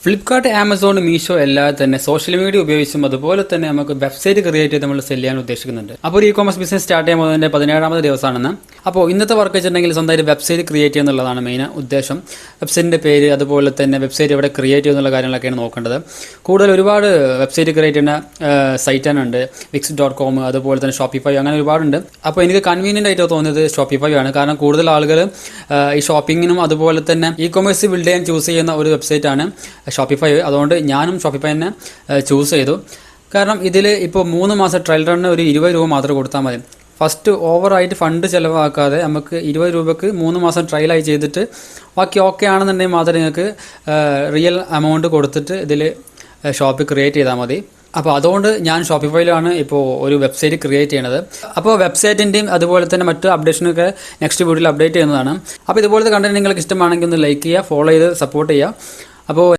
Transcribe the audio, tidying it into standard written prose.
Flipkart, Amazon, Meesho എല്ലാം തന്നെ social media ഉപയോഗിച്ചും അതുപോലെ തന്നെ നമുക്ക് വെബ്സൈറ്റ് ക്രിയേറ്റ് ചെയ്ത് നമ്മൾ സെല് ചെയ്യാൻ ഉദ്ദേശിക്കുന്നുണ്ട്. അപ്പോൾ ഒരു ഇ-കോമേഴ്സ് ബിസിനസ് സ്റ്റാർട്ട് ചെയ്യാൻ പോകുന്നതിന്റെ 17ാമത്തെ ദിവസമാണെന്ന്. അപ്പോൾ ഇന്നത്തെ വർക്ക് വെച്ചിട്ടുണ്ടെങ്കിൽ സ്വന്തമായിട്ട് വെബ്സൈറ്റ് ക്രിയേറ്റ് ചെയ്യുക എന്നുള്ളതാണ് മെയിൻ ഉദ്ദേശം. വെബ്സൈറ്റിന്റെ പേര് അതുപോലെ തന്നെ വെബ്സൈറ്റ് എവിടെ ക്രിയേറ്റ് ചെയ്യുന്നുള്ള കാര്യങ്ങളൊക്കെയാണ് നോക്കേണ്ടത്. കൂടുതൽ ഒരുപാട് വെബ്സൈറ്റ് ക്രിയേറ്റ് ചെയ്യുന്ന സൈറ്റ് തന്നെ ഉണ്ട്. wix.com അതുപോലെ തന്നെ ഷോപ്പിഫൈ, അങ്ങനെ ഒരുപാടുണ്ട്. അപ്പോൾ എനിക്ക് കൺവീനിയന്റ് ആയിട്ട് തോന്നിയത് ഷോപ്പിഫൈ ആണ്. കാരണം കൂടുതൽ ആളുകൾ ഈ ഷോപ്പിങ്ങിനും അതുപോലെ തന്നെ ഇ-കോമേഴ്സ് ബിൽഡ് ചെയ്യാൻ ചൂസ് ചെയ്യുന്ന ഒരു വെബ്സൈറ്റ് ആണ് ഷോപ്പിഫൈ. അതുകൊണ്ട് ഞാനും ഷോപ്പിഫൈ തന്നെ ചൂസ് ചെയ്തു. കാരണം ഇതിൽ ഇപ്പോൾ 3 മാസം ട്രയൽ റണ്ണ് ഒരു 20 രൂപ മാത്രം കൊടുത്താൽ മതി. ഫസ്റ്റ് ഓവറായിട്ട് ഫണ്ട് ചിലവാക്കാതെ നമുക്ക് 20 രൂപയ്ക്ക് 3 മാസം ട്രയലായി ചെയ്തിട്ട് ബാക്കി ഓക്കെ ആണെന്നുണ്ടെങ്കിൽ മാത്രമേ നിങ്ങൾക്ക് റിയൽ എമൗണ്ട് കൊടുത്തിട്ട് ഇതിൽ ഷോപ്പ് ക്രിയേറ്റ് ചെയ്താൽ മതി. അപ്പോൾ അതുകൊണ്ട് ഞാൻ ഷോപ്പിഫൈയിലാണ് ഇപ്പോൾ ഒരു വെബ്സൈറ്റ് ക്രിയേറ്റ് ചെയ്യണത്. അപ്പോൾ വെബ്സൈറ്റിൻ്റെയും അതുപോലെ തന്നെ മറ്റു അപ്ഡേഷനൊക്കെ നെക്സ്റ്റ് വീഡിയോയിൽ അപ്ഡേറ്റ് ചെയ്യുന്നതാണ്. അപ്പോൾ ഇതുപോലത്തെ കണ്ടന്റ് നിങ്ങൾക്ക് ഇഷ്ടമാണെങ്കിൽ ഒന്ന് ലൈക്ക് ചെയ്യുക, ഫോളോ ചെയ്ത് സപ്പോർട്ട് ചെയ്യുക. അപ്പോൾ